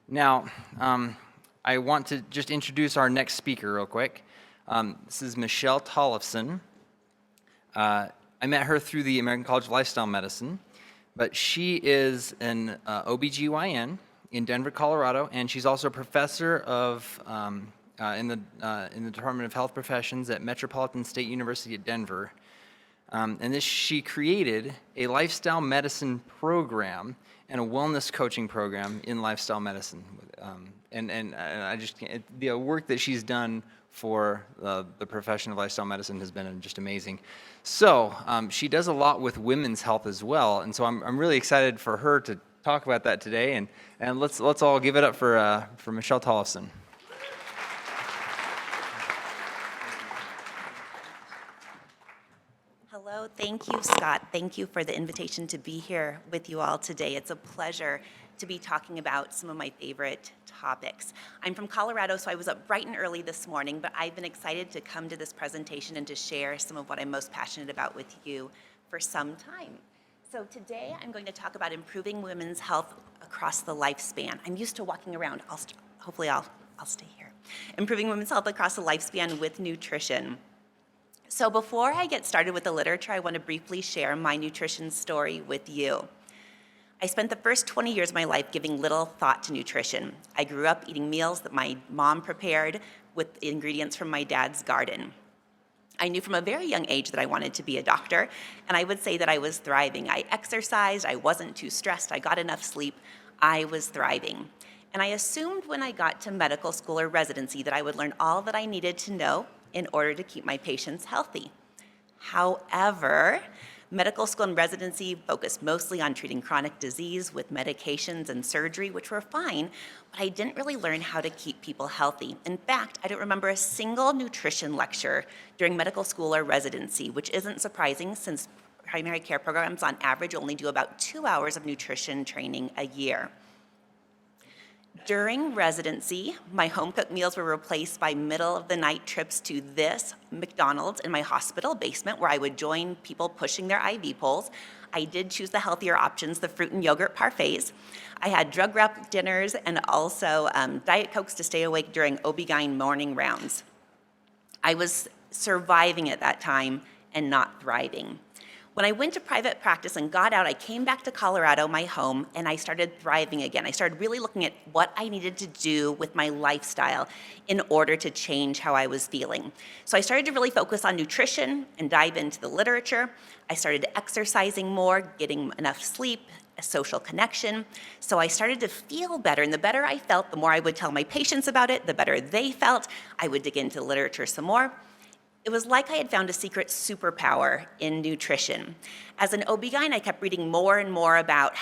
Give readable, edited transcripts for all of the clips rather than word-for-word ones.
Now, I want to just introduce our next speaker real quick. This is Michelle Tollefson. I met her through the American College of Lifestyle Medicine, but she is an OBGYN in Denver, Colorado, and she's also a professor of in the Department of Health Professions at Metropolitan State University at Denver. She created a lifestyle medicine program and a wellness coaching program in lifestyle medicine. And I just can't, the work that she's done for the profession of lifestyle medicine has been just amazing. So she does a lot with women's health as well, and so I'm really excited for her to talk about that today. And let's all give it up for Michelle Tollefson. Hello, thank you, Scott. Thank you for the invitation to be here with you all today. It's a pleasure to be talking about some of my favorite topics. I'm from Colorado, so I was up bright and early this morning, but I've been excited to come to this presentation and to share some of what I'm most passionate about with you for some time. So today I'm going to talk about improving women's health across the lifespan. I'm used to walking around. Hopefully I'll stay here. Improving women's health across the lifespan with nutrition. So before I get started with the literature, I want to briefly share my nutrition story with you. I spent the first 20 years of my life giving little thought to nutrition. I grew up eating meals that my mom prepared with ingredients from my dad's garden. I knew from a very young age that I wanted to be a doctor, and I would say that I was thriving. I exercised, I wasn't too stressed, I got enough sleep, I was thriving. And I assumed when I got to medical school or residency that I would learn all that I needed to know in order to keep my patients healthy. However, medical school and residency focused mostly on treating chronic disease with medications and surgery, which were fine, but I didn't really learn how to keep people healthy. In fact, I don't remember a single nutrition lecture during medical school or residency, which isn't surprising since primary care programs on average only do about 2 hours of nutrition training a year. During residency, my home-cooked meals were replaced by middle-of-the-night trips to this McDonald's in my hospital basement, where I would join people pushing their IV poles. I did choose the healthier options, the fruit and yogurt parfaits. I had drug-wrapped dinners and also Diet Cokes to stay awake during OB-GYN morning rounds. I was surviving at that time and not thriving. When I went to private practice and got out, I came back to Colorado, my home, and I started thriving again. I started really looking at what I needed to do with my lifestyle in order to change how I was feeling. So I started to really focus on nutrition and dive into the literature. I started exercising more, getting enough sleep, a social connection. So I started to feel better, and the better I felt, the more I would tell my patients about it, the better they felt. I would dig into the literature some more. It was like I had found a secret superpower in nutrition. As an OB-GYN, I kept reading more and more about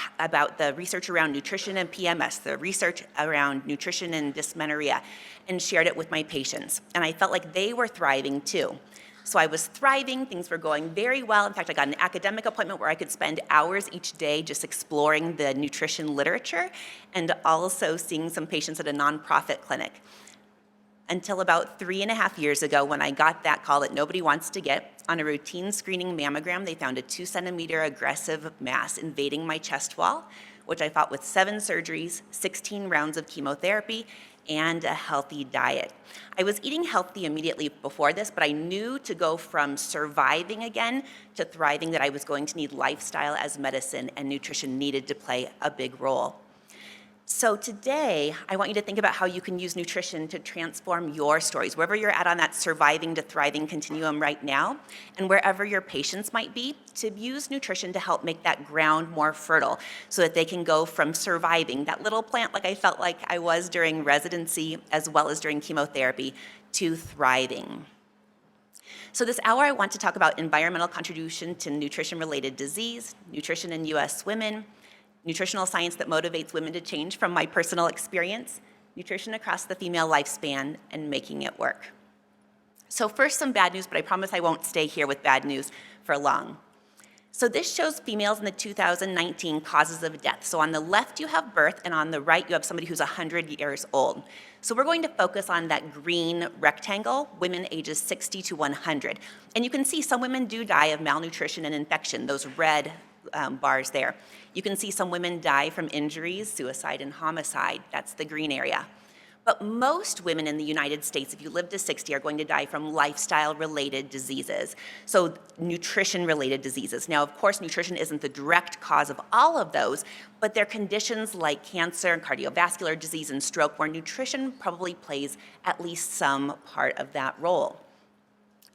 the research around nutrition and PMS, the research around nutrition and dysmenorrhea, and shared it with my patients. And I felt like they were thriving too. So I was thriving, things were going very well. In fact, I got an academic appointment where I could spend hours each day just exploring the nutrition literature and also seeing some patients at a nonprofit clinic. Until about 3.5 years ago, when I got that call that nobody wants to get. On a routine screening mammogram, they found a 2-centimeter aggressive mass invading my chest wall, which I fought with 7 surgeries, 16 rounds of chemotherapy, and a healthy diet. I was eating healthy immediately before this, but I knew to go from surviving again to thriving that I was going to need lifestyle as medicine, and nutrition needed to play a big role. So today, I want you to think about how you can use nutrition to transform your stories, wherever you're at on that surviving to thriving continuum right now, and wherever your patients might be, to use nutrition to help make that ground more fertile so that they can go from surviving, that little plant like I felt like I was during residency as well as during chemotherapy, to thriving. So this hour, I want to talk about environmental contribution to nutrition-related disease, nutrition in U.S. women, nutritional science that motivates women to change from my personal experience, nutrition across the female lifespan, and making it work. So first, some bad news, but I promise I won't stay here with bad news for long. So this shows females in the 2019 causes of death. So on the left, you have birth, and on the right, you have somebody who's 100 years old. So we're going to focus on that green rectangle, women ages 60 to 100. And you can see some women do die of malnutrition and infection, those red bars there. You can see some women die from injuries, suicide, and homicide. That's the green area. But most women in the United States, if you live to 60, are going to die from lifestyle-related diseases, so nutrition-related diseases. Now, of course, nutrition isn't the direct cause of all of those, but there are conditions like cancer and cardiovascular disease and stroke where nutrition probably plays at least some part of that role.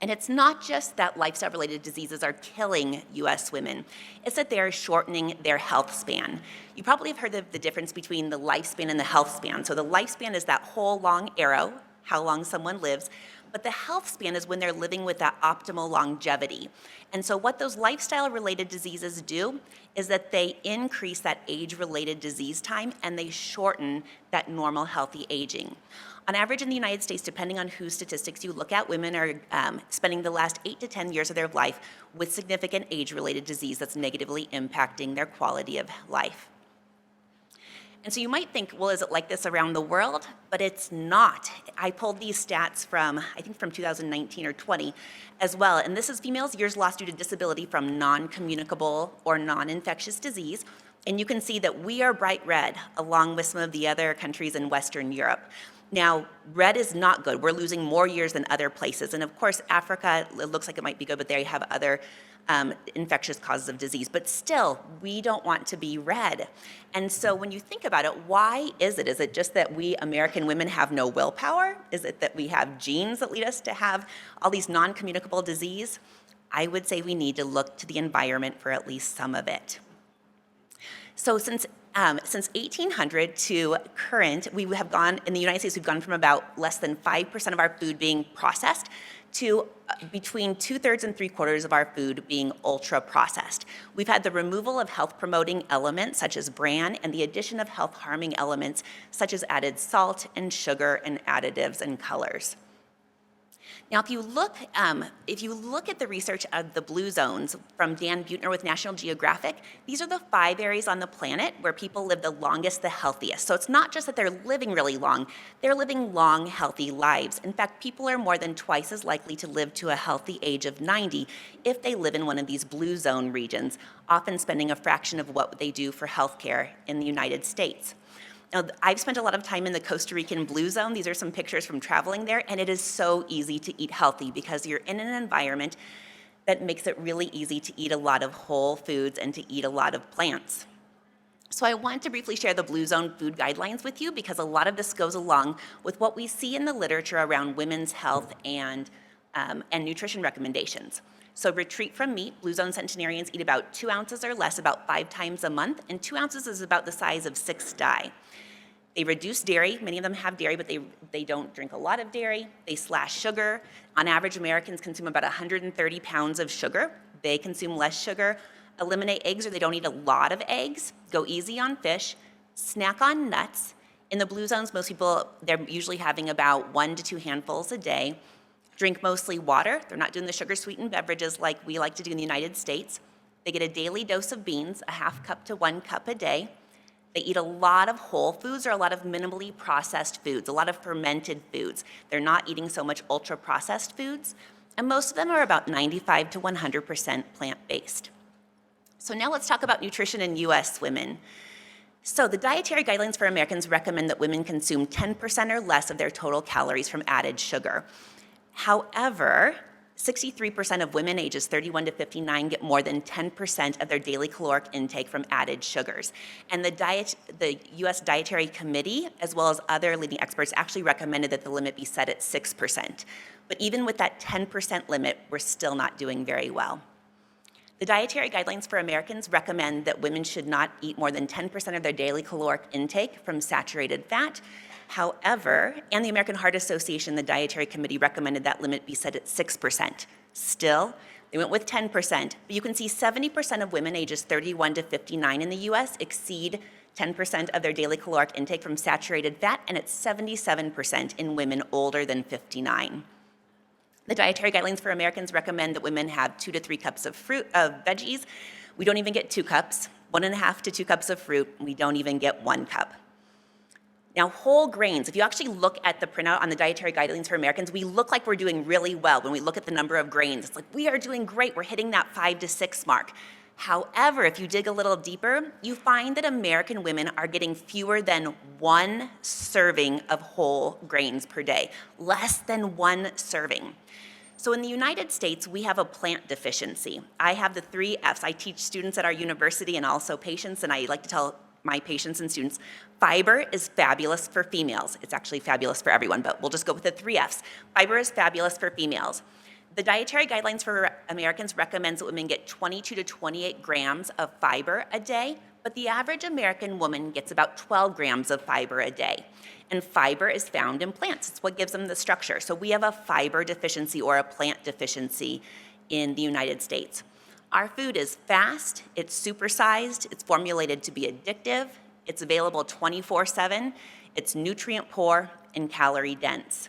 And it's not just that lifestyle-related diseases are killing U.S. women, it's that they're shortening their health span. You probably have heard of the difference between the lifespan and the health span. So the lifespan is that whole long arrow, how long someone lives, but the health span is when they're living with that optimal longevity. And so what those lifestyle-related diseases do is that they increase that age-related disease time and they shorten that normal healthy aging. On average in the United States, depending on whose statistics you look at, women are spending the last 8 to 10 years of their life with significant age-related disease that's negatively impacting their quality of life. And so you might think, well, is it like this around the world? But it's not. I pulled these stats from, I think from 2019 or 20 as well. And this is females' years lost due to disability from non-communicable or non-infectious disease. And you can see that we are bright red along with some of the other countries in Western Europe. Now, red is not good. We're losing more years than other places. And of course, Africa, it looks like it might be good, but they have other infectious causes of disease. But still, we don't want to be red. And so when you think about it, why is it? Is it just that we American women have no willpower? Is it that we have genes that lead us to have all these non-communicable disease? I would say we need to look to the environment for at least some of it. So since 1800 to current, we have gone, in the United States, we've gone from about less than 5% of our food being processed to between 2/3 and 3/4 of our food being ultra-processed. We've had the removal of health-promoting elements such as bran and the addition of health-harming elements such as added salt and sugar and additives and colors. Now, if you look at the research of the blue zones from Dan Buettner with National Geographic, these are the 5 areas on the planet where people live the longest, the healthiest. So it's not just that they're living really long, they're living long, healthy lives. In fact, people are more than twice as likely to live to a healthy age of 90 if they live in one of these blue zone regions, often spending a fraction of what they do for healthcare in the United States. Now, I've spent a lot of time in the Costa Rican blue zone. These are some pictures from traveling there, and it is so easy to eat healthy because you're in an environment that makes it really easy to eat a lot of whole foods and to eat a lot of plants. So I want to briefly share the blue zone food guidelines with you because a lot of this goes along with what we see in the literature around women's health and nutrition recommendations. So retreat from meat. Blue zone centenarians eat about 2 ounces or less about 5 times a month, and 2 ounces is about the size of 6 die. They reduce dairy. Many of them have dairy, but they don't drink a lot of dairy. They slash sugar. On average, Americans consume about 130 pounds of sugar. They consume less sugar. Eliminate eggs, or they don't eat a lot of eggs. Go easy on fish. Snack on nuts. In the blue zones, most people, they're usually having about 1 to 2 handfuls a day. Drink mostly water. They're not doing the sugar-sweetened beverages like we like to do in the United States. They get a daily dose of beans, a half cup to 1 cup a day. They eat a lot of whole foods or a lot of minimally processed foods, a lot of fermented foods. They're not eating so much ultra-processed foods, and most of them are about 95 to 100% plant-based. So now let's talk about nutrition in U.S. women. So the dietary guidelines for Americans recommend that women consume 10% or less of their total calories from added sugar. However, 63% of women ages 31 to 59 get more than 10% of their daily caloric intake from added sugars. And the U.S. Dietary Committee, as well as other leading experts, actually recommended that the limit be set at 6%. But even with that 10% limit, we're still not doing very well. The dietary guidelines for Americans recommend that women should not eat more than 10% of their daily caloric intake from saturated fat. However, and the American Heart Association, the Dietary Committee recommended that limit be set at 6%. Still, they went with 10%, but you can see 70% of women ages 31 to 59 in the US exceed 10% of their daily caloric intake from saturated fat, and it's 77% in women older than 59. The dietary guidelines for Americans recommend that women have 2 to 3 cups of veggies. We don't even get 2 cups, 1.5 to 2 cups of fruit. We don't even get 1 cup. Now, whole grains, if you actually look at the printout on the dietary guidelines for Americans, we look like we're doing really well when we look at the number of grains. It's like, we are doing great. We're hitting that 5 to 6 mark. However, if you dig a little deeper, you find that American women are getting fewer than 1 serving of whole grains per day, less than 1 serving. So in the United States, we have a plant deficiency. I have the 3 Fs. I teach students at our university and also patients, and I like to tell my patients and students, fiber is fabulous for females. It's actually fabulous for everyone, but we'll just go with the 3 Fs. Fiber is fabulous for females. The Dietary Guidelines for Americans recommends that women get 22 to 28 grams of fiber a day, but the average American woman gets about 12 grams of fiber a day. And fiber is found in plants. It's what gives them the structure. So we have a fiber deficiency or a plant deficiency in the United States. Our food is fast, it's supersized, it's formulated to be addictive, it's available 24/7, it's nutrient poor and calorie dense.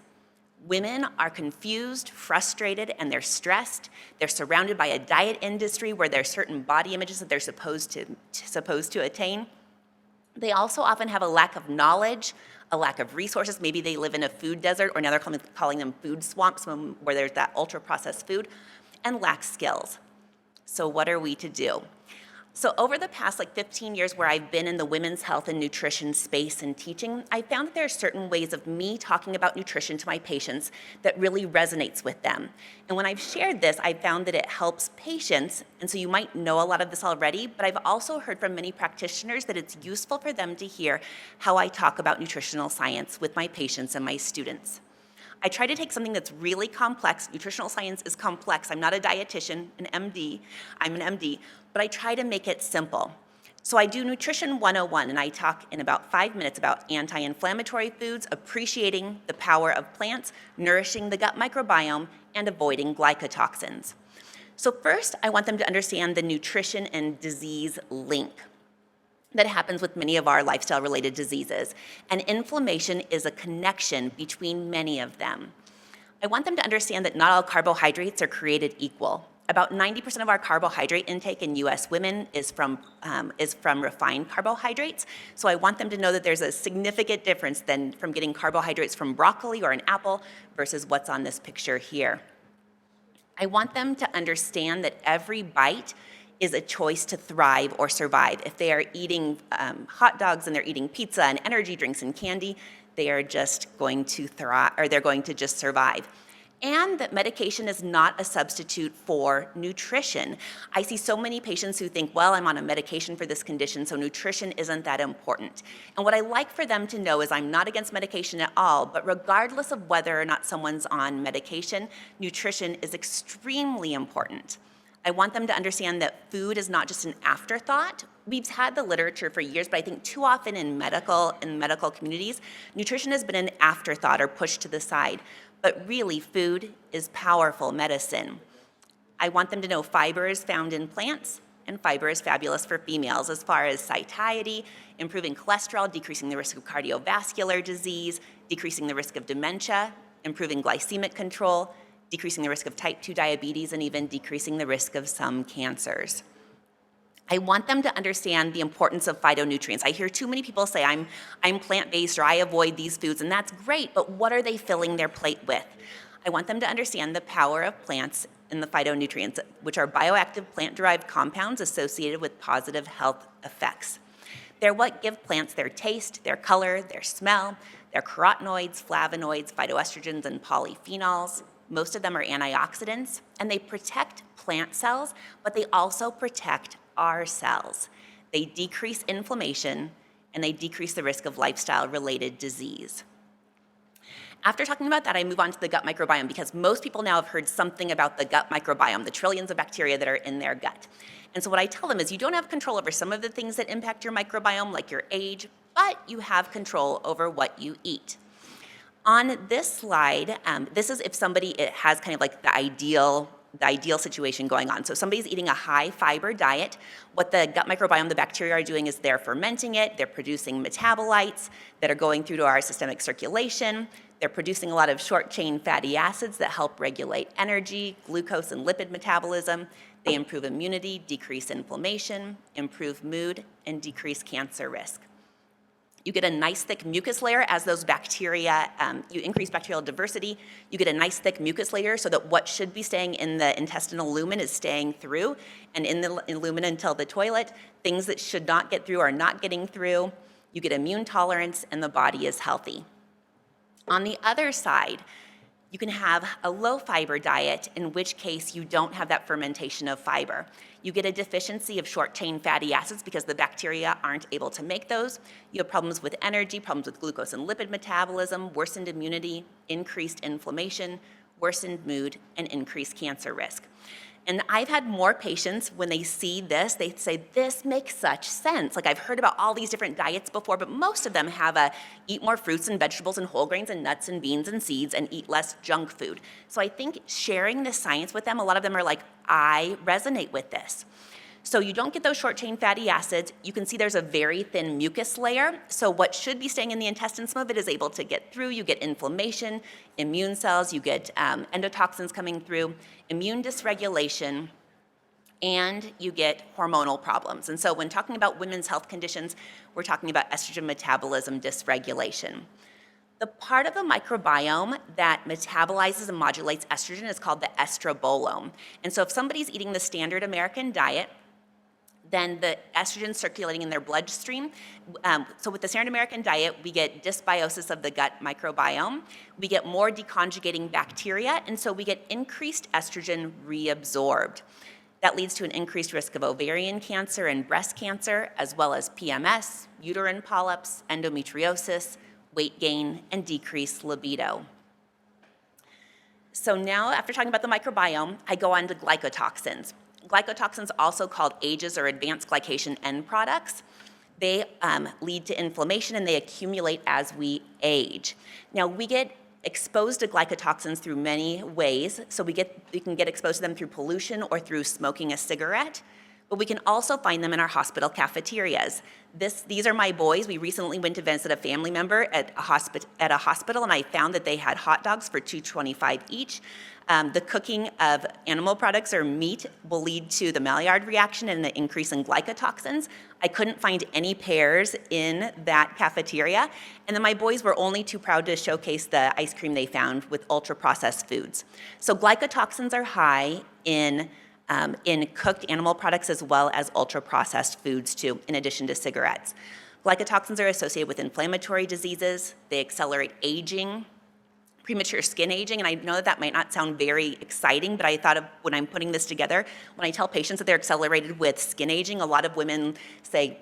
Women are confused, frustrated, and they're stressed. They're surrounded by a diet industry where there's certain body images that they're supposed to attain. They also often have a lack of knowledge, a lack of resources. Maybe they live in a food desert, or now they're calling them food swamps where there's that ultra-processed food, and lack skills. So what are we to do? So over the past 15 years where I've been in the women's health and nutrition space and teaching, I found that there are certain ways of me talking about nutrition to my patients that really resonates with them. And when I've shared this, I've found that it helps patients, and so you might know a lot of this already, but I've also heard from many practitioners that it's useful for them to hear how I talk about nutritional science with my patients and my students. I try to take something that's really complex. Nutritional science is complex. I'm not a dietitian, an MD. I'm an MD, but I try to make it simple. So I do Nutrition 101, and I talk in about 5 minutes about anti-inflammatory foods, appreciating the power of plants, nourishing the gut microbiome, and avoiding glycotoxins. So first, I want them to understand the nutrition and disease link that happens with many of our lifestyle-related diseases. And inflammation is a connection between many of them. I want them to understand that not all carbohydrates are created equal. About 90% of our carbohydrate intake in US women is from refined carbohydrates. So I want them to know that there's a significant difference than from getting carbohydrates from broccoli or an apple versus what's on this picture here. I want them to understand that every bite is a choice to thrive or survive. If they are eating hot dogs and they're eating pizza and energy drinks and candy, they are just going to thrive, or they're going to just survive. And that medication is not a substitute for nutrition. I see so many patients who think, well, I'm on a medication for this condition, so nutrition isn't that important. And what I like for them to know is I'm not against medication at all, but regardless of whether or not someone's on medication, nutrition is extremely important. I want them to understand that food is not just an afterthought. We've had the literature for years, but I think too often in medical communities, nutrition has been an afterthought or pushed to the side. But really, food is powerful medicine. I want them to know fiber is found in plants, and fiber is fabulous for females as far as satiety, improving cholesterol, decreasing the risk of cardiovascular disease, decreasing the risk of dementia, improving glycemic control, decreasing the risk of type 2 diabetes, and even decreasing the risk of some cancers. I want them to understand the importance of phytonutrients. I hear too many people say, I'm plant-based or I avoid these foods, and that's great, but what are they filling their plate with? I want them to understand the power of plants and the phytonutrients, which are bioactive plant-derived compounds associated with positive health effects. They're what give plants their taste, their color, their smell. They're carotenoids, flavonoids, phytoestrogens, and polyphenols. Most of them are antioxidants, and they protect plant cells, but they also protect our cells. They decrease inflammation, and they decrease the risk of lifestyle-related disease. After talking about that, I move on to the gut microbiome because most people now have heard something about the gut microbiome, the trillions of bacteria that are in their gut. And so what I tell them is you don't have control over some of the things that impact your microbiome, like your age, but you have control over what you eat. On this slide, this is if somebody has kind of like the ideal situation going on. So if somebody's eating a high fiber diet, what the gut microbiome, the bacteria are doing is they're fermenting it, they're producing metabolites that are going through to our systemic circulation, they're producing a lot of short chain fatty acids that help regulate energy, glucose and lipid metabolism, they improve immunity, decrease inflammation, improve mood, and decrease cancer risk. You get a nice thick mucus layer as those bacteria, you increase bacterial diversity, you get a nice thick mucus layer so that what should be staying in the intestinal lumen is staying through, and in the lumen until the toilet, things that should not get through are not getting through. You get immune tolerance, and the body is healthy. On the other side, you can have a low fiber diet, in which case you don't have that fermentation of fiber. You get a deficiency of short chain fatty acids because the bacteria aren't able to make those. You have problems with energy, problems with glucose and lipid metabolism, worsened immunity, increased inflammation, worsened mood, and increased cancer risk. And I've had more patients, when they see this, they say, this makes such sense. Like, I've heard about all these different diets before, but most of them have a eat more fruits and vegetables and whole grains and nuts and beans and seeds and eat less junk food. So I think sharing the science with them, a lot of them are like, I resonate with this. So you don't get those short chain fatty acids. You can see there's a very thin mucus layer. So what should be staying in the intestine, some of it is able to get through. You get inflammation, immune cells, you get endotoxins coming through, immune dysregulation, and you get hormonal problems. And so when talking about women's health conditions, we're talking about estrogen metabolism dysregulation. The part of the microbiome that metabolizes and modulates estrogen is called the estrobolome. And so if somebody's eating the standard American diet, then the estrogen circulating in their bloodstream. So with the standard American diet, we get dysbiosis of the gut microbiome. We get more deconjugating bacteria, and so we get increased estrogen reabsorbed. That leads to an increased risk of ovarian cancer and breast cancer, as well as PMS, uterine polyps, endometriosis, weight gain, and decreased libido. So now, after talking about the microbiome, I go on to glycotoxins. Glycotoxins, also called AGEs or advanced glycation end products, they lead to inflammation and they accumulate as we age. Now, we get exposed to glycotoxins through many ways. So we can get exposed to them through pollution or through smoking a cigarette, but we can also find them in our hospital cafeterias. These are my boys. We recently went to visit a family member at a hospital, and I found that they had hot dogs for $2.25 each. The cooking of animal products or meat will lead to the Maillard reaction and the increase in glycotoxins. I couldn't find any pears in that cafeteria, and then my boys were only too proud to showcase the ice cream they found with ultra-processed foods. So glycotoxins are high in cooked animal products as well as ultra-processed foods too, in addition to cigarettes. Glycotoxins are associated with inflammatory diseases. They accelerate aging, premature skin aging, and I know that might not sound very exciting, but I thought of when I'm putting this together, when I tell patients that they're accelerated with skin aging, a lot of women say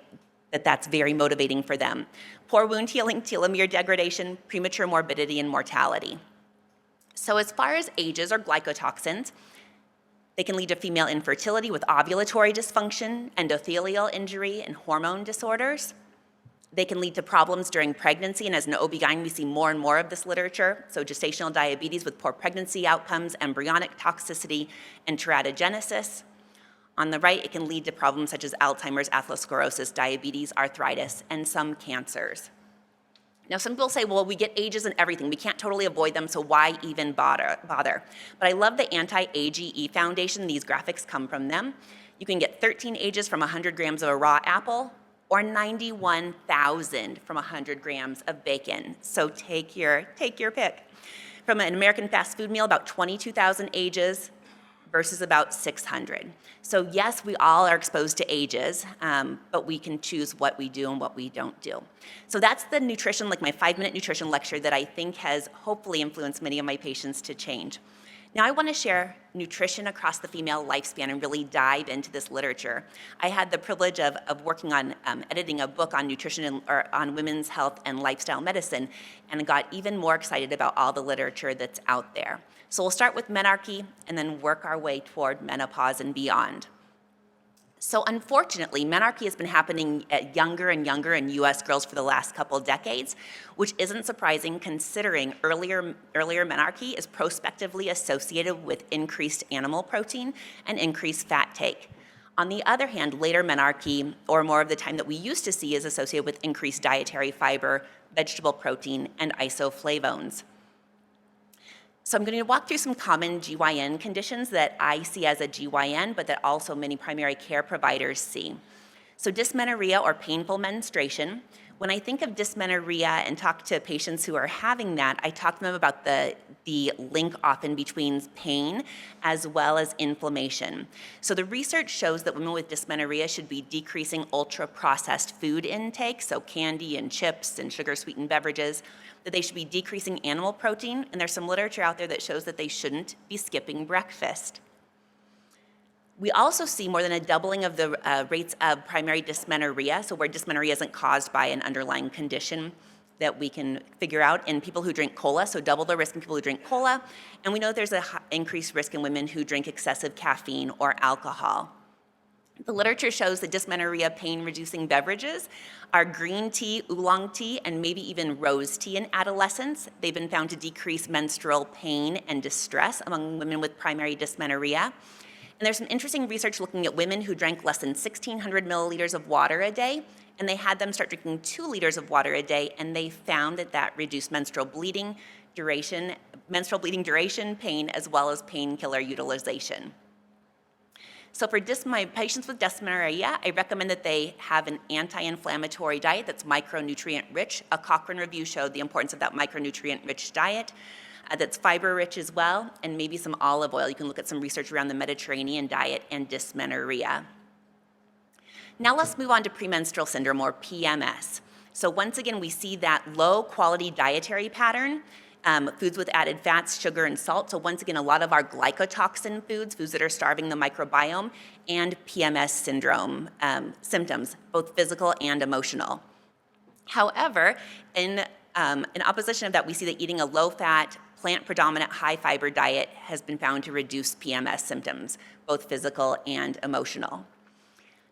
that that's very motivating for them. Poor wound healing, telomere degradation, premature morbidity, and mortality. So as far as AGEs or glycotoxins, they can lead to female infertility with ovulatory dysfunction, endothelial injury, and hormone disorders. They can lead to problems during pregnancy, and as an OB-GYN, we see more and more of this literature. So gestational diabetes with poor pregnancy outcomes, embryonic toxicity, and teratogenesis. On the right, it can lead to problems such as Alzheimer's, atherosclerosis, diabetes, arthritis, and some cancers. Now, some people say, well, we get AGEs and everything. We can't totally avoid them, so why even bother? But I love the Anti-AGE Foundation. These graphics come from them. You can get 13 AGEs from 100 grams of a raw apple, or 91,000 from 100 grams of bacon. So take your pick. From an American fast food meal, about 22,000 AGEs versus about 600. So yes, we all are exposed to AGEs, but we can choose what we do and what we don't do. So that's the nutrition, like my 5-minute nutrition lecture that I think has hopefully influenced many of my patients to change. Now I want to share nutrition across the female lifespan and really dive into this literature. I had the privilege of working on editing a book on nutrition or on women's health and lifestyle medicine, and got even more excited about all the literature that's out there. So we'll start with menarche and then work our way toward menopause and beyond. So unfortunately, menarche has been happening at younger and younger in US girls for the last couple decades, which isn't surprising considering earlier menarche is prospectively associated with increased animal protein and increased fat take. On the other hand, later menarche, or more of the time that we used to see, is associated with increased dietary fiber, vegetable protein, and isoflavones. So I'm going to walk through some common GYN conditions that I see as a GYN, but that also many primary care providers see. So dysmenorrhea or painful menstruation, When I think of dysmenorrhea and talk to patients who are having that, I talk to them about the link often between pain as well as inflammation. So the research shows that women with dysmenorrhea should be decreasing ultra-processed food intake, so candy and chips and sugar-sweetened beverages, that they should be decreasing animal protein, and there's some literature out there that shows that they shouldn't be skipping breakfast. We also see more than a doubling of the rates of primary dysmenorrhea, so where dysmenorrhea isn't caused by an underlying condition that we can figure out in people who drink cola, so double the risk in people who drink cola. And we know there's an increased risk in women who drink excessive caffeine or alcohol. The literature shows that dysmenorrhea pain-reducing beverages are green tea, oolong tea, and maybe even rose tea in adolescents. They've been found to decrease menstrual pain and distress among women with primary dysmenorrhea. And there's some interesting research looking at women who drank less than 1,600 milliliters of water a day, and they had them start drinking 2 liters of water a day, and they found that reduced menstrual bleeding duration, pain, as well as painkiller utilization. So for my patients with dysmenorrhea, I recommend that they have an anti-inflammatory diet that's micronutrient rich. A Cochrane review showed the importance of that micronutrient rich diet. That's fiber rich as well, and maybe some olive oil. You can look at some research around the Mediterranean diet and dysmenorrhea. Now let's move on to premenstrual syndrome, or PMS. So once again, we see that low quality dietary pattern, foods with added fats, sugar, and salt. So once again, a lot of our glycotoxin foods that are starving the microbiome, and PMS syndrome symptoms, both physical and emotional. However, in opposition of that, we see that eating a low-fat, plant-predominant, high-fiber diet has been found to reduce PMS symptoms, both physical and emotional.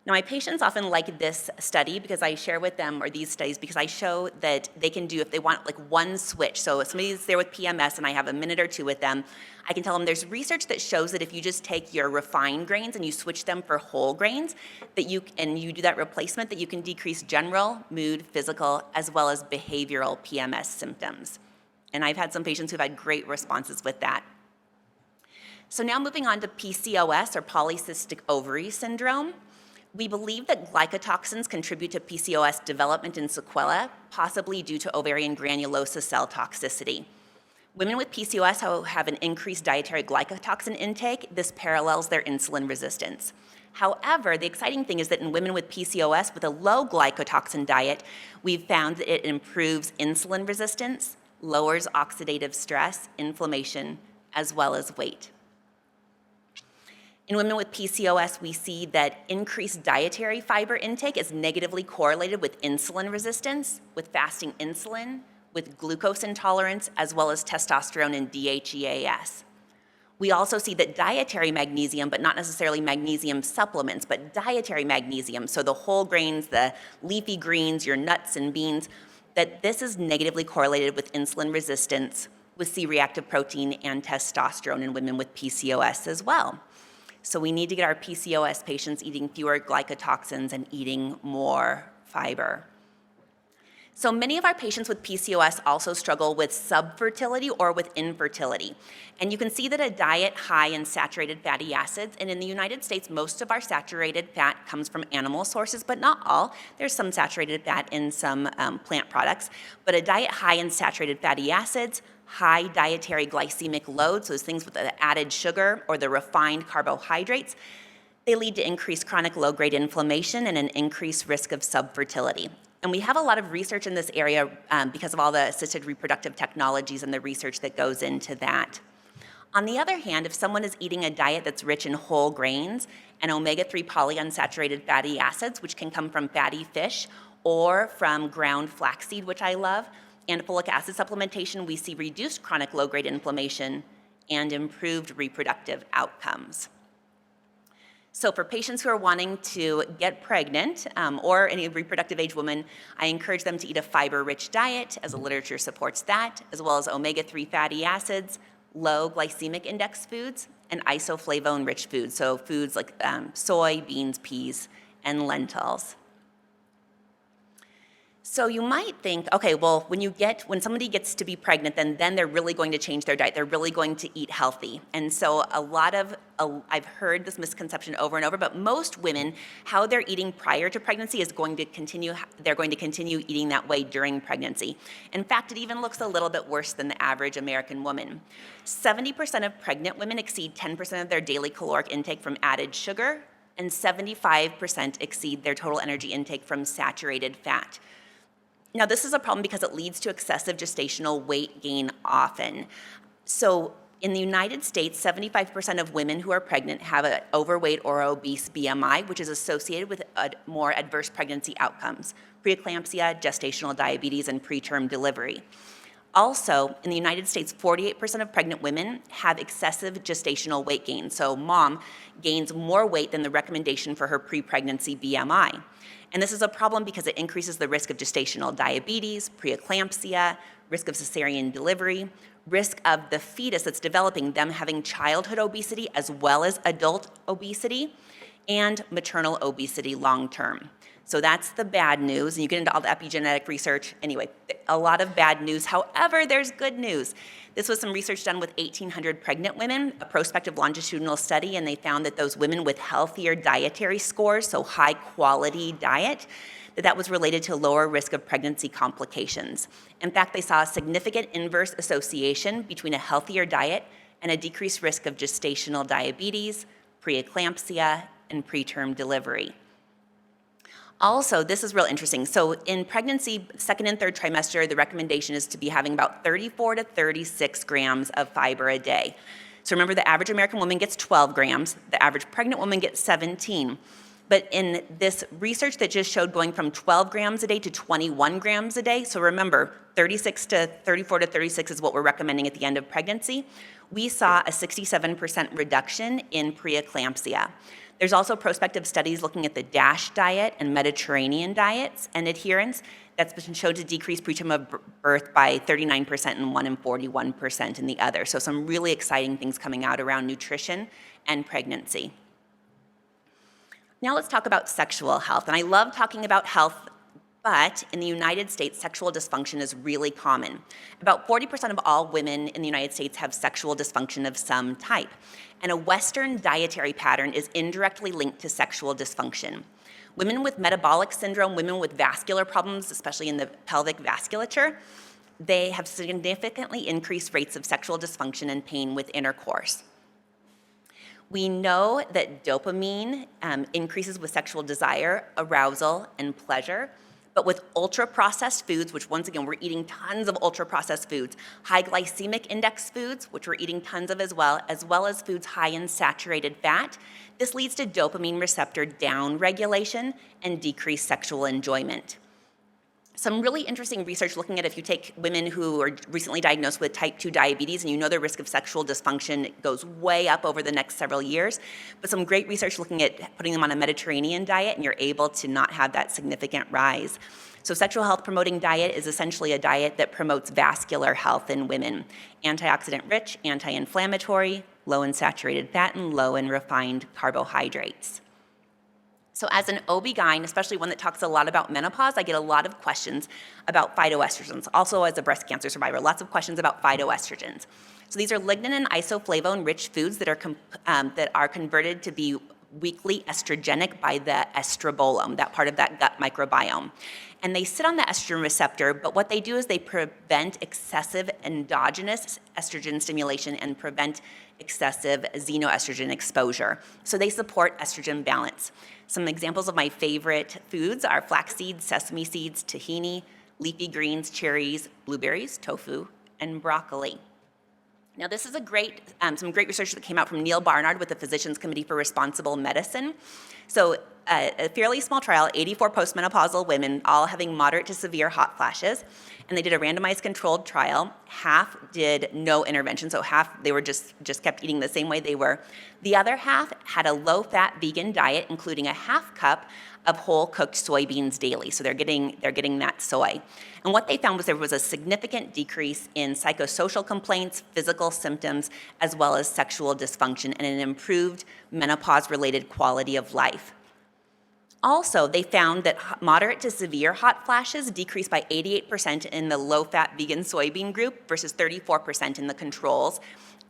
Now, my patients often like this study because I share with them, or these studies, because I show that they can do, if they want like one switch, so if somebody's there with PMS and I have a minute or two with them, I can tell them there's research that shows that if you just take your refined grains and you switch them for whole grains, that you do that replacement, that you can decrease general, mood, physical, as well as behavioral PMS symptoms. And I've had some patients who've had great responses with that. So now moving on to PCOS, or polycystic ovary syndrome. We believe that glycotoxins contribute to PCOS development in sequelae, possibly due to ovarian granulosa cell toxicity. Women with PCOS who have an increased dietary glycotoxin intake, this parallels their insulin resistance. However, the exciting thing is that in women with PCOS with a low glycotoxin diet, we've found that it improves insulin resistance, lowers oxidative stress, inflammation, as well as weight. In women with PCOS, we see that increased dietary fiber intake is negatively correlated with insulin resistance, with fasting insulin, with glucose intolerance, as well as testosterone and DHEAS. We also see that dietary magnesium, but not necessarily magnesium supplements, but dietary magnesium, so the whole grains, the leafy greens, your nuts and beans, that this is negatively correlated with insulin resistance, with C-reactive protein and testosterone in women with PCOS as well. So we need to get our PCOS patients eating fewer glycotoxins and eating more fiber. So many of our patients with PCOS also struggle with subfertility or with infertility. And you can see that a diet high in saturated fatty acids, and in the United States, most of our saturated fat comes from animal sources, but not all. There's some saturated fat in some plant products. But a diet high in saturated fatty acids, high dietary glycemic load, so those things with the added sugar or the refined carbohydrates, they lead to increased chronic low-grade inflammation and an increased risk of subfertility. And we have a lot of research in this area because of all the assisted reproductive technologies and the research that goes into that. On the other hand, if someone is eating a diet that's rich in whole grains and omega-3 polyunsaturated fatty acids, which can come from fatty fish or from ground flaxseed, which I love, and folic acid supplementation, we see reduced chronic low-grade inflammation and improved reproductive outcomes. So for patients who are wanting to get pregnant or any reproductive age woman, I encourage them to eat a fiber-rich diet, as the literature supports that, as well as omega-3 fatty acids, low glycemic index foods, and isoflavone-rich foods, so foods like soy, beans, peas, and lentils. So you might think, okay, well, when somebody gets to be pregnant, then they're really going to change their diet. They're really going to eat healthy. And so a lot of I've heard this misconception over and over, but most women, how they're eating prior to pregnancy is going to continue, they're going to continue eating that way during pregnancy. In fact, it even looks a little bit worse than the average American woman. 70% of pregnant women exceed 10% of their daily caloric intake from added sugar, and 75% exceed their total energy intake from saturated fat. Now, this is a problem because it leads to excessive gestational weight gain often. So in the United States, 75% of women who are pregnant have an overweight or obese BMI, which is associated with more adverse pregnancy outcomes, preeclampsia, gestational diabetes, and preterm delivery. Also, in the United States, 48% of pregnant women have excessive gestational weight gain. So mom gains more weight than the recommendation for her pre-pregnancy BMI. And this is a problem because it increases the risk of gestational diabetes, preeclampsia, risk of cesarean delivery, risk of the fetus that's developing, them having childhood obesity as well as adult obesity, and maternal obesity long term. So that's the bad news, and you get into all the epigenetic research. Anyway, a lot of bad news. However, there's good news. This was some research done with 1,800 pregnant women, a prospective longitudinal study, and they found that those women with healthier dietary scores, so high quality diet, that was related to lower risk of pregnancy complications. In fact, they saw a significant inverse association between a healthier diet and a decreased risk of gestational diabetes, preeclampsia, and preterm delivery. Also, this is real interesting. So in pregnancy, second and third trimester, the recommendation is to be having about 34 to 36 grams of fiber a day. So remember, the average American woman gets 12 grams, the average pregnant woman gets 17. But in this research that just showed going from 12 grams a day to 21 grams a day, so remember, 34 to 36 is what we're recommending at the end of pregnancy, we saw a 67% reduction in preeclampsia. There's also prospective studies looking at the DASH diet and Mediterranean diets and adherence that's been shown to decrease preterm of birth by 39% in one and 41% in the other. So some really exciting things coming out around nutrition and pregnancy. Now let's talk about sexual health. And I love talking about health, but in the United States, sexual dysfunction is really common. About 40% of all women in the United States have sexual dysfunction of some type. And a Western dietary pattern is indirectly linked to sexual dysfunction. Women with metabolic syndrome, women with vascular problems, especially in the pelvic vasculature, they have significantly increased rates of sexual dysfunction and pain with intercourse. We know that dopamine increases with sexual desire, arousal, and pleasure. But with ultra-processed foods, which once again, we're eating tons of ultra-processed foods, high glycemic index foods, which we're eating tons of as well as foods high in saturated fat, this leads to dopamine receptor downregulation and decreased sexual enjoyment. Some really interesting research looking at if you take women who are recently diagnosed with type 2 diabetes and you know their risk of sexual dysfunction goes way up over the next several years, but some great research looking at putting them on a Mediterranean diet and you're able to not have that significant rise. So sexual health promoting diet is essentially a diet that promotes vascular health in women. Antioxidant rich, anti-inflammatory, low in saturated fat, and low in refined carbohydrates. So as an OB-GYN, especially one that talks a lot about menopause, I get a lot of questions about phytoestrogens. Also as a breast cancer survivor, lots of questions about phytoestrogens. So these are lignin and isoflavone-rich foods that are converted to be weakly estrogenic by the estrobolome, that part of that gut microbiome. And they sit on the estrogen receptor, but what they do is they prevent excessive endogenous estrogen stimulation and prevent excessive xenoestrogen exposure. So they support estrogen balance. Some examples of my favorite foods are flax seeds, sesame seeds, tahini, leafy greens, cherries, blueberries, tofu, and broccoli. Now, this is some great research that came out from Neil Barnard with the Physicians Committee for Responsible Medicine. So a fairly small trial, 84 postmenopausal women, all having moderate to severe hot flashes, and they did a randomized controlled trial. Half did no intervention, so half they were just kept eating the same way they were. The other half had a low-fat vegan diet, including a half cup of whole cooked soybeans daily. So they're getting that soy. And what they found was there was a significant decrease in psychosocial complaints, physical symptoms, as well as sexual dysfunction, and an improved menopause-related quality of life. Also, they found that moderate to severe hot flashes decreased by 88% in the low-fat vegan soybean group versus 34% in the controls,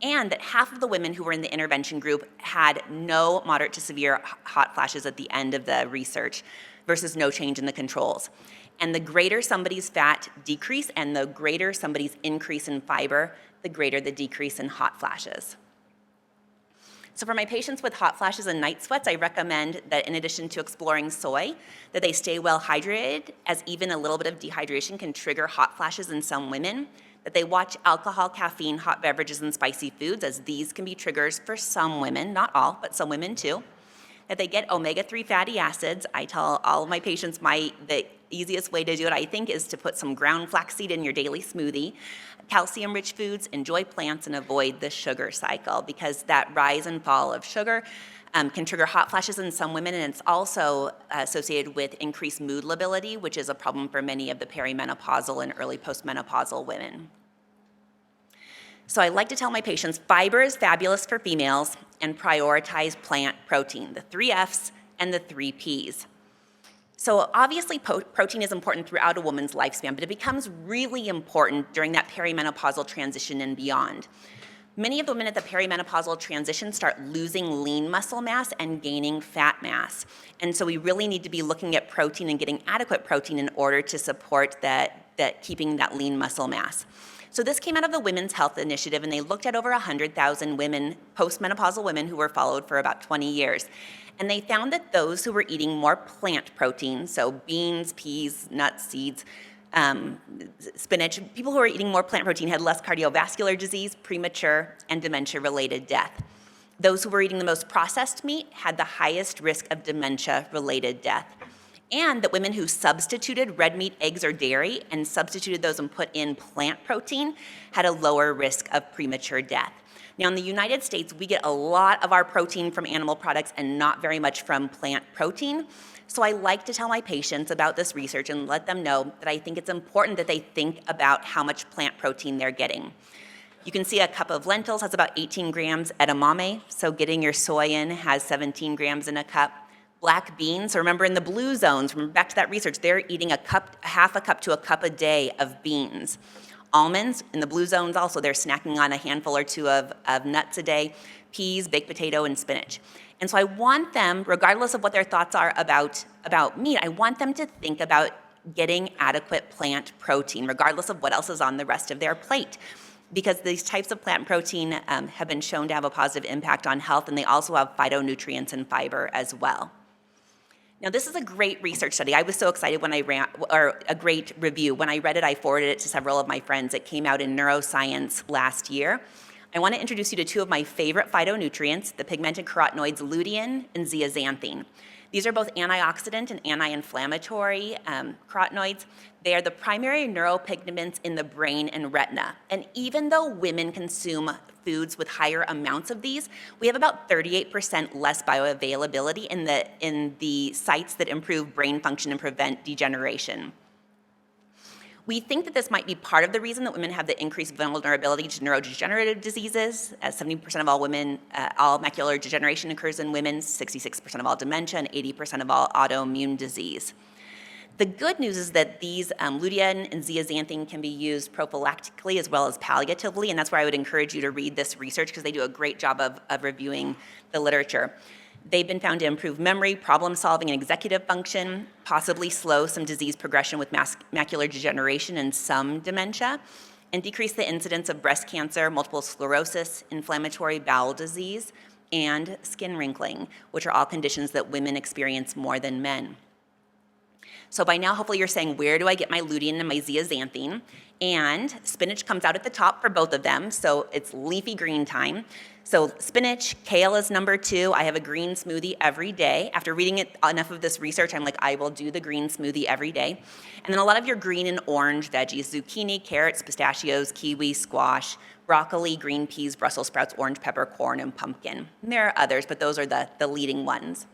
and that half of the women who were in the intervention group had no moderate to severe hot flashes at the end of the research versus no change in the controls. And the greater somebody's fat decrease and the greater somebody's increase in fiber, the greater the decrease in hot flashes. So for my patients with hot flashes and night sweats, I recommend that in addition to exploring soy, that they stay well hydrated, as even a little bit of dehydration can trigger hot flashes in some women, that they watch alcohol, caffeine, hot beverages, and spicy foods, as these can be triggers for some women, not all, but some women too, that they get omega-3 fatty acids. I tell all of my patients the easiest way to do it, I think, is to put some ground flaxseed in your daily smoothie. Calcium-rich foods, enjoy plants, and avoid the sugar cycle, because that rise and fall of sugar can trigger hot flashes in some women, and it's also associated with increased mood lability, which is a problem for many of the perimenopausal and early postmenopausal women. So I like to tell my patients, fiber is fabulous for females, and prioritize plant protein, the 3 F's and the 3 P's. So obviously protein is important throughout a woman's lifespan, but it becomes really important during that perimenopausal transition and beyond. Many of the women at the perimenopausal transition start losing lean muscle mass and gaining fat mass. And so we really need to be looking at protein and getting adequate protein in order to support that keeping that lean muscle mass. So this came out of the Women's Health Initiative, and they looked at over 100,000 women, postmenopausal women, who were followed for about 20 years. And they found that those who were eating more plant protein, so beans, peas, nuts, seeds, spinach, people who were eating more plant protein had less cardiovascular disease, premature, and dementia-related death. Those who were eating the most processed meat had the highest risk of dementia-related death. And that women who substituted red meat, eggs, or dairy and substituted those and put in plant protein had a lower risk of premature death. Now, in the United States, we get a lot of our protein from animal products and not very much from plant protein. So I like to tell my patients about this research and let them know that I think it's important that they think about how much plant protein they're getting. You can see a cup of lentils has about 18 grams edamame, so getting your soy in has 17 grams in a cup. Black beans, so remember in the blue zones, remember back to that research, they're eating half a cup to a cup a day of beans. Almonds, in the blue zones also, they're snacking on a handful or two of nuts a day, peas, baked potato, and spinach. And so I want them, regardless of what their thoughts are about meat, I want them to think about getting adequate plant protein, regardless of what else is on the rest of their plate. Because these types of plant protein have been shown to have a positive impact on health, and they also have phytonutrients and fiber as well. Now, this is a great research study. I was so excited when a great review. When I read it, I forwarded it to several of my friends. It came out in Neuroscience last year. I want to introduce you to 2 of my favorite phytonutrients, the pigmented carotenoids lutein and zeaxanthine. These are both antioxidant and anti-inflammatory carotenoids. They are the primary neuropigments in the brain and retina. And even though women consume foods with higher amounts of these, we have about 38% less bioavailability in the sites that improve brain function and prevent degeneration. We think that this might be part of the reason that women have the increased vulnerability to neurodegenerative diseases, as 70% of all women, all macular degeneration occurs in women, 66% of all dementia, and 80% of all autoimmune disease. The good news is that these lutein and zeaxanthine can be used prophylactically as well as palliatively, and that's where I would encourage you to read this research, because they do a great job of reviewing the literature. They've been found to improve memory, problem solving, and executive function, possibly slow some disease progression with macular degeneration and some dementia, and decrease the incidence of breast cancer, multiple sclerosis, inflammatory bowel disease, and skin wrinkling, which are all conditions that women experience more than men. So by now, hopefully you're saying, where do I get my lutein and my zeaxanthine? And spinach comes out at the top for both of them, so it's leafy green time. So spinach, kale is number 2. I have a green smoothie every day. After reading enough of this research, I'm like, I will do the green smoothie every day. And then a lot of your green and orange veggies, zucchini, carrots, pistachios, kiwi, squash, broccoli, green peas, Brussels sprouts, orange pepper, corn, and pumpkin. And there are others, but those are the leading ones.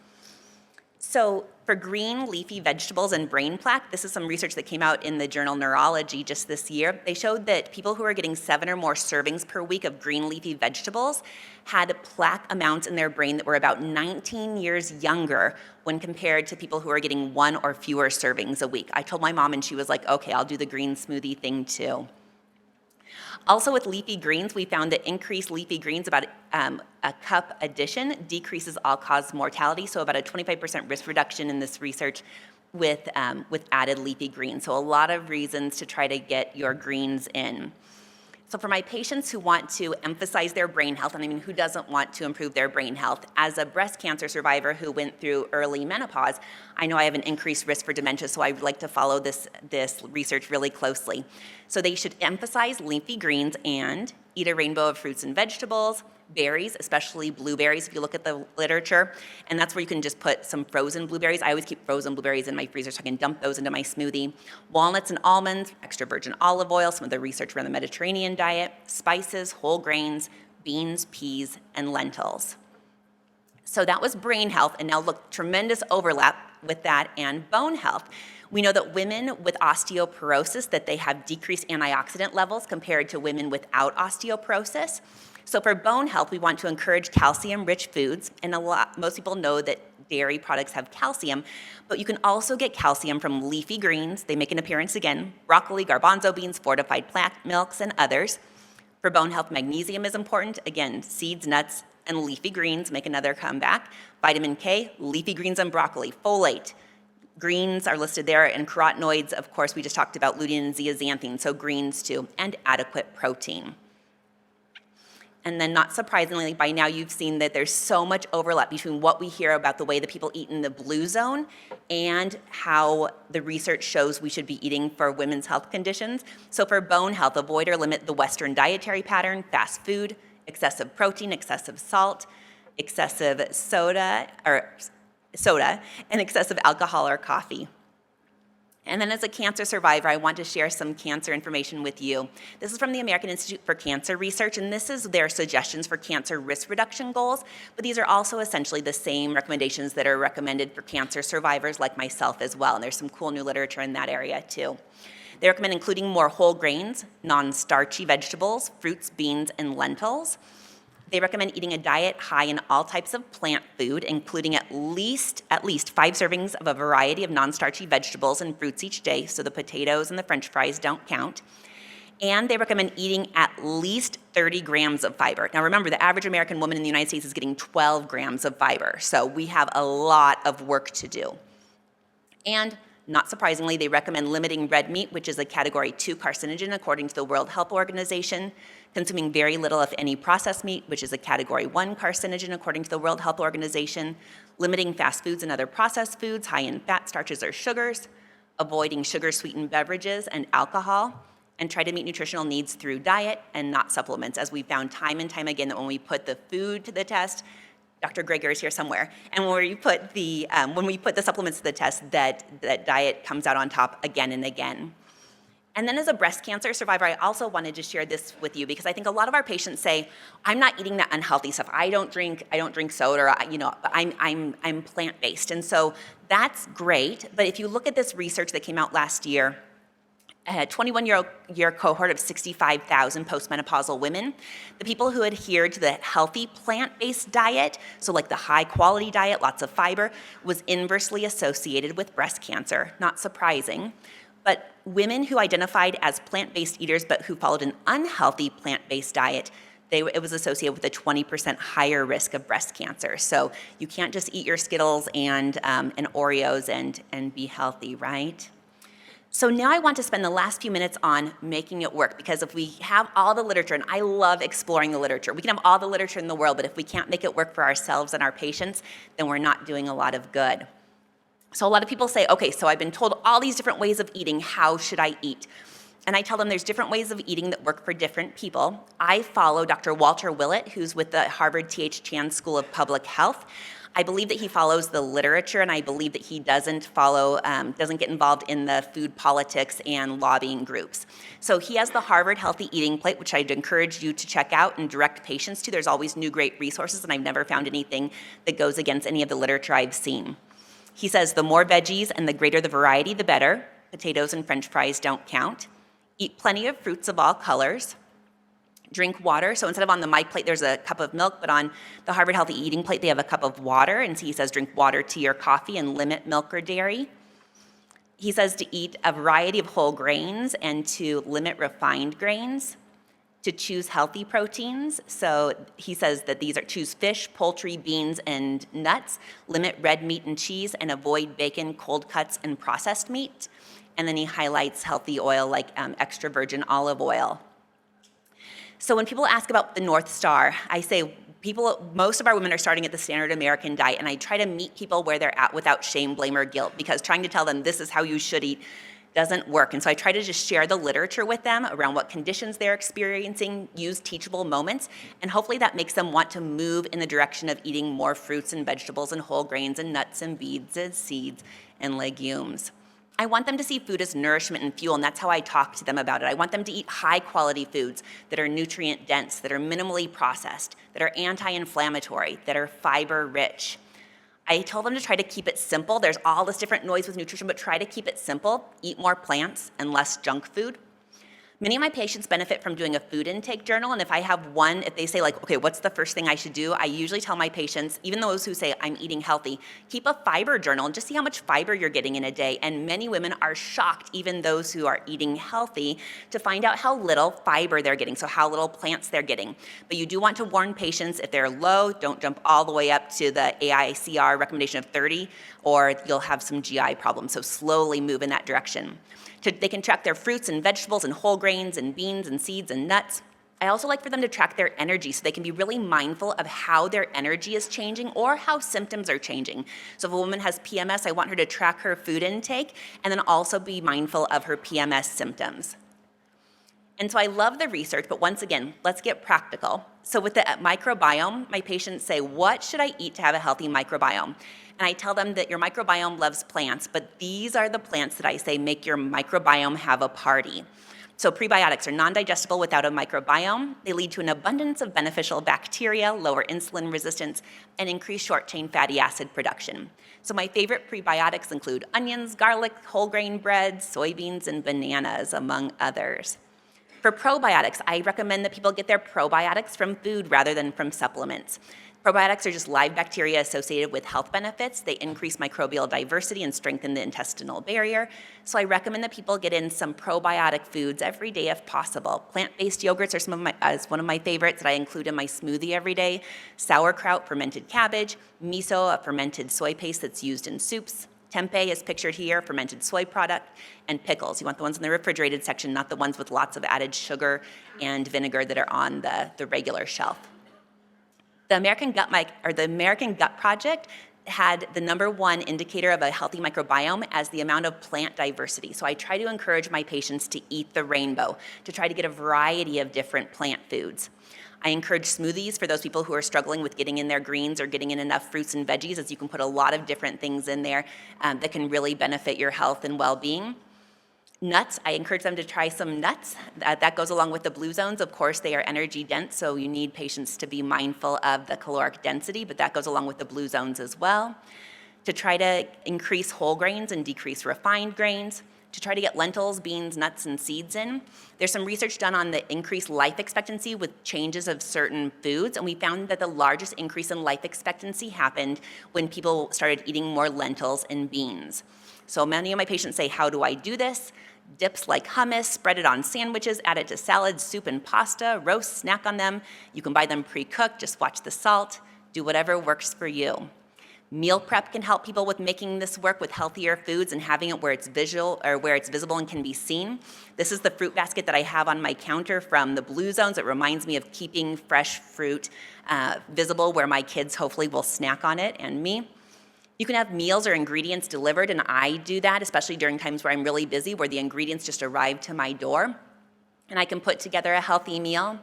So For green leafy vegetables and brain plaque, this is some research that came out in the journal Neurology just this year. They showed that people who are getting 7 or more servings per week of green leafy vegetables had plaque amounts in their brain that were about 19 years younger when compared to people who are getting 1 or fewer servings a week. I told my mom and she was like, okay, I'll do the green smoothie thing too. Also with leafy greens, we found that increased leafy greens, about a cup addition, decreases all-cause mortality, so about a 25% risk reduction in this research with added leafy greens. So a lot of reasons to try to get your greens in. So for my patients who want to emphasize their brain health, and I mean, who doesn't want to improve their brain health? As a breast cancer survivor who went through early menopause, I know I have an increased risk for dementia, so I would like to follow this research really closely. So they should emphasize leafy greens and eat a rainbow of fruits and vegetables, berries, especially blueberries if you look at the literature, and that's where you can just put some frozen blueberries. I always keep frozen blueberries in my freezer so I can dump those into my smoothie. Walnuts and almonds, extra virgin olive oil, some of the research around the Mediterranean diet, spices, whole grains, beans, peas, and lentils. So that was brain health, and now look, tremendous overlap with that and bone health. We know that women with osteoporosis, that they have decreased antioxidant levels compared to women without osteoporosis. So for bone health, we want to encourage calcium-rich foods, and most people know that dairy products have calcium, but you can also get calcium from leafy greens. They make an appearance again: broccoli, garbanzo beans, fortified plant milks, and others. For bone health, magnesium is important. Again, seeds, nuts, and leafy greens make another comeback. Vitamin K, leafy greens and broccoli. Folate, greens are listed there, and carotenoids, of course, we just talked about lutein and zeaxanthin, so greens too, and adequate protein. And then not surprisingly, by now you've seen that there's so much overlap between what we hear about the way that people eat in the blue zone and how the research shows we should be eating for women's health conditions. So for bone health, avoid or limit the Western dietary pattern, fast food, excessive protein, excessive salt, excessive soda, and excessive alcohol or coffee. And then as a cancer survivor, I want to share some cancer information with you. This is from the American Institute for Cancer Research, and this is their suggestions for cancer risk reduction goals, but these are also essentially the same recommendations that are recommended for cancer survivors like myself as well, and there's some cool new literature in that area too. They recommend including more whole grains, non-starchy vegetables, fruits, beans, and lentils. They recommend eating a diet high in all types of plant food, including at least 5 servings of a variety of non-starchy vegetables and fruits each day, so the potatoes and the French fries don't count. And they recommend eating at least 30 grams of fiber. Now remember, the average American woman in the United States is getting 12 grams of fiber, so we have a lot of work to do. And not surprisingly, they recommend limiting red meat, which is a Category 2 carcinogen according to the World Health Organization, consuming very little, if any, processed meat, which is a Category 1 carcinogen according to the World Health Organization, limiting fast foods and other processed foods high in fat, starches, or sugars, avoiding sugar-sweetened beverages and alcohol, and try to meet nutritional needs through diet and not supplements, as we found time and time again that when we put the food to the test, Dr. Greger is here somewhere, and when we put the supplements to the test, that diet comes out on top again and again. And then as a breast cancer survivor, I also wanted to share this with you because I think a lot of our patients say, I'm not eating that unhealthy stuff. I don't drink soda, or, but I'm plant-based. And so that's great, but if you look at this research that came out last year, a 21-year cohort of 65,000 postmenopausal women. The people who adhered to the healthy plant-based diet, so like the high-quality diet, lots of fiber, was inversely associated with breast cancer. Not surprising. But women who identified as plant-based eaters but who followed an unhealthy plant-based diet, it was associated with a 20% higher risk of breast cancer. So you can't just eat your Skittles and Oreos and be healthy, right? So now I want to spend the last few minutes on making it work, because if we have all the literature, and I love exploring the literature, we can have all the literature in the world, but if we can't make it work for ourselves and our patients, then we're not doing a lot of good. So a lot of people say, okay, so I've been told all these different ways of eating, how should I eat? And I tell them there's different ways of eating that work for different people. I follow Dr. Walter Willett, who's with the Harvard T.H. Chan School of Public Health. I believe that he follows the literature, and I believe that he doesn't get involved in the food politics and lobbying groups. So he has the Harvard Healthy Eating Plate, which I'd encourage you to check out and direct patients to. There's always new great resources, and I've never found anything that goes against any of the literature I've seen. He says the more veggies and the greater the variety, the better. Potatoes and French fries don't count. Eat plenty of fruits of all colors. Drink water. So instead of on the My Plate, there's a cup of milk, but on the Harvard Healthy Eating plate, they have a cup of water. And so he says drink water, tea, or coffee, and limit milk or dairy. He says to eat a variety of whole grains and to limit refined grains. To choose healthy proteins. So he says that these are choose fish, poultry, beans, and nuts. Limit red meat and cheese, and avoid bacon, cold cuts, and processed meat. And then he highlights healthy oil like extra virgin olive oil. So when people ask about the North Star, I say most of our women are starting at the standard American diet, and I try to meet people where they're at without shame, blame, or guilt, because trying to tell them this is how you should eat doesn't work. And so I try to just share the literature with them around what conditions they're experiencing, use teachable moments, and hopefully that makes them want to move in the direction of eating more fruits and vegetables and whole grains and nuts and beans and seeds and legumes. I want them to see food as nourishment and fuel, and that's how I talk to them about it. I want them to eat high-quality foods that are nutrient-dense, that are minimally processed, that are anti-inflammatory, that are fiber-rich. I tell them to try to keep it simple. There's all this different noise with nutrition, but try to keep it simple. Eat more plants and less junk food. Many of my patients benefit from doing a food intake journal, and if I have one, if they say like, okay, what's the first thing I should do? I usually tell my patients, even those who say I'm eating healthy, keep a fiber journal and just see how much fiber you're getting in a day. And many women are shocked, even those who are eating healthy, to find out how little fiber they're getting, so how little plants they're getting. But you do want to warn patients, if they're low, don't jump all the way up to the AICR recommendation of 30, or you'll have some GI problems, so slowly move in that direction. They can track their fruits and vegetables and whole grains and beans and seeds and nuts. I also like for them to track their energy so they can be really mindful of how their energy is changing or how symptoms are changing. So if a woman has PMS, I want her to track her food intake and then also be mindful of her PMS symptoms. And so I love the research, but once again, let's get practical. So with the microbiome, my patients say, what should I eat to have a healthy microbiome? And I tell them that your microbiome loves plants, but these are the plants that I say make your microbiome have a party. So prebiotics are non-digestible without a microbiome. They lead to an abundance of beneficial bacteria, lower insulin resistance, and increased short-chain fatty acid production. So my favorite prebiotics include onions, garlic, whole grain breads, soybeans, and bananas, among others. For probiotics, I recommend that people get their probiotics from food rather than from supplements. Probiotics are just live bacteria associated with health benefits. They increase microbial diversity and strengthen the intestinal barrier. So I recommend that people get in some probiotic foods every day if possible. Plant-based yogurts are one of my favorites that I include in my smoothie every day. Sauerkraut, fermented cabbage. Miso, a fermented soy paste that's used in soups. Tempeh is pictured here, fermented soy product. And pickles. You want the ones in the refrigerated section, not the ones with lots of added sugar and vinegar that are on the regular shelf. The American Gut Project had the #1 indicator of a healthy microbiome as the amount of plant diversity. So I try to encourage my patients to eat the rainbow, to try to get a variety of different plant foods. I encourage smoothies for those people who are struggling with getting in their greens or getting in enough fruits and veggies, as you can put a lot of different things in there that can really benefit your health and well-being. Nuts, I encourage them to try some nuts. That goes along with the blue zones. Of course, they are energy dense, so you need patients to be mindful of the caloric density, but that goes along with the blue zones as well. To try to increase whole grains and decrease refined grains. To try to get lentils, beans, nuts, and seeds in. There's some research done on the increased life expectancy with changes of certain foods, and we found that the largest increase in life expectancy happened when people started eating more lentils and beans. So many of my patients say, how do I do this? Dips like hummus, spread it on sandwiches, add it to salads, soup, and pasta, roast, snack on them. You can buy them pre-cooked, just watch the salt. Do whatever works for you. Meal prep can help people with making this work with healthier foods and having it where it's visual or where it's visible and can be seen. This is the fruit basket that I have on my counter from the Blue Zones. It reminds me of keeping fresh fruit visible where my kids hopefully will snack on it, and me. You can have meals or ingredients delivered, and I do that, especially during times where I'm really busy, where the ingredients just arrive to my door. And I can put together a healthy meal.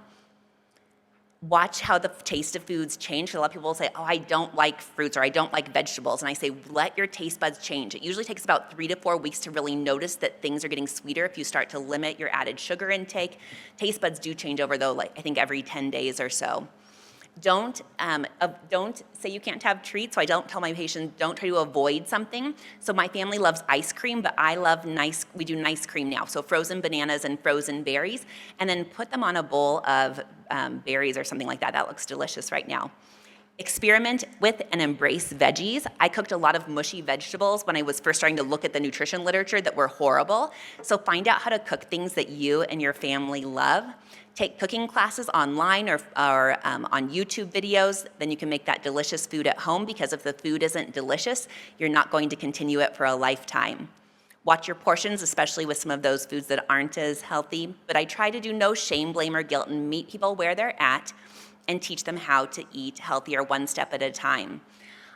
Watch how the taste of foods change. A lot of people will say, oh, I don't like fruits or I don't like vegetables. And I say, let your taste buds change. It usually takes about 3 to 4 weeks to really notice that things are getting sweeter if you start to limit your added sugar intake. Taste buds do change over, though, I think every 10 days or so. Don't say you can't have treats, so I don't tell my patients, don't try to avoid something. So my family loves ice cream, but we do nice cream now. So frozen bananas and frozen berries, and then put them on a bowl of berries or something like that. That looks delicious right now. Experiment with and embrace veggies. I cooked a lot of mushy vegetables when I was first starting to look at the nutrition literature that were horrible. So find out how to cook things that you and your family love. Take cooking classes online or on YouTube videos. Then you can make that delicious food at home, because if the food isn't delicious, you're not going to continue it for a lifetime. Watch your portions, especially with some of those foods that aren't as healthy. But I try to do no shame, blame, or guilt and meet people where they're at and teach them how to eat healthier one step at a time.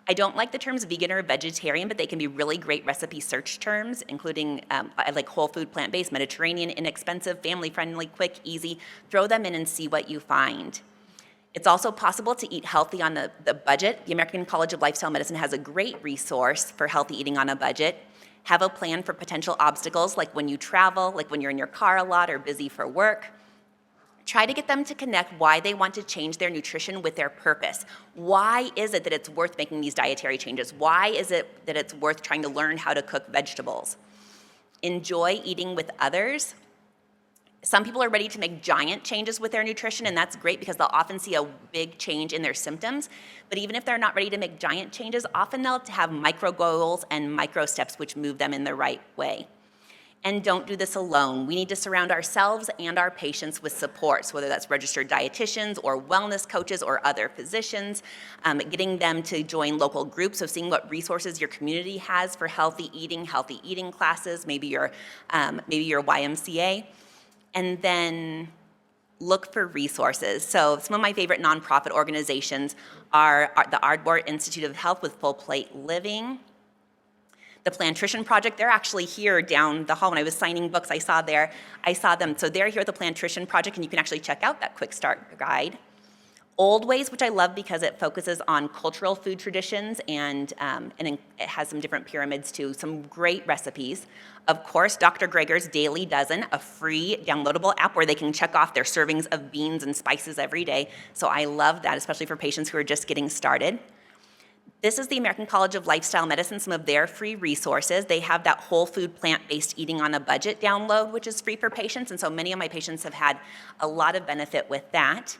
I don't like the terms vegan or vegetarian, but they can be really great recipe search terms, including I like whole food, plant-based, Mediterranean, inexpensive, family-friendly, quick, easy. Throw them in and see what you find. It's also possible to eat healthy on the budget. The American College of Lifestyle Medicine has a great resource for healthy eating on a budget. Have a plan for potential obstacles, like when you travel, like when you're in your car a lot or busy for work. Try to get them to connect why they want to change their nutrition with their purpose. Why is it that it's worth making these dietary changes? Why is it that it's worth trying to learn how to cook vegetables? Enjoy eating with others. Some people are ready to make giant changes with their nutrition, and that's great because they'll often see a big change in their symptoms. But even if they're not ready to make giant changes, often they'll have micro goals and micro steps which move them in the right way. And don't do this alone. We need to surround ourselves and our patients with supports, whether that's registered dietitians or wellness coaches or other physicians, getting them to join local groups, so seeing what resources your community has for healthy eating classes, maybe your YMCA, and then look for resources. So some of my favorite nonprofit organizations are the Ardmore Institute of Health with Full Plate Living, the Plantrition Project. They're actually here down the hall. When I was signing books, I saw them. So they're here at the Plantrition Project, and you can actually check out that quick start guide. Old Ways, which I love because it focuses on cultural food traditions, and it has some different pyramids too, some great recipes. Of course, Dr. Greger's Daily Dozen, a free downloadable app where they can check off their servings of beans and spices every day. So I love that, especially for patients who are just getting started. This is the American College of Lifestyle Medicine, some of their free resources. They have that whole food, plant-based eating on a budget download, which is free for patients, and so many of my patients have had a lot of benefit with that.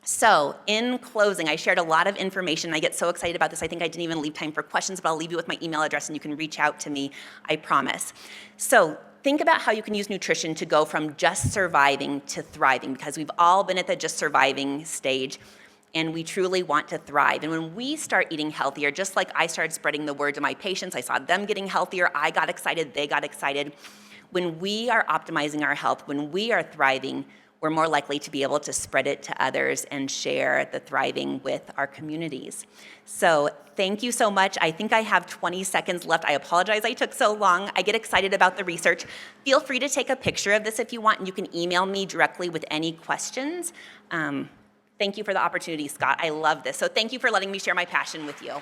So in closing, I shared a lot of information. I get so excited about this, I think I didn't even leave time for questions, but I'll leave you with my email address and you can reach out to me, I promise. So think about how you can use nutrition to go from just surviving to thriving, because we've all been at the just surviving stage, and we truly want to thrive. And when we start eating healthier, just like I started spreading the word to my patients, I saw them getting healthier, I got excited, they got excited. When we are optimizing our health, when we are thriving, we're more likely to be able to spread it to others and share the thriving with our communities. So thank you so much. I think I have 20 seconds left. I apologize I took so long. I get excited about the research. Feel free to take a picture of this if you want, and you can email me directly with any questions. Thank you for the opportunity, Scott. I love this. So thank you for letting me share my passion with you.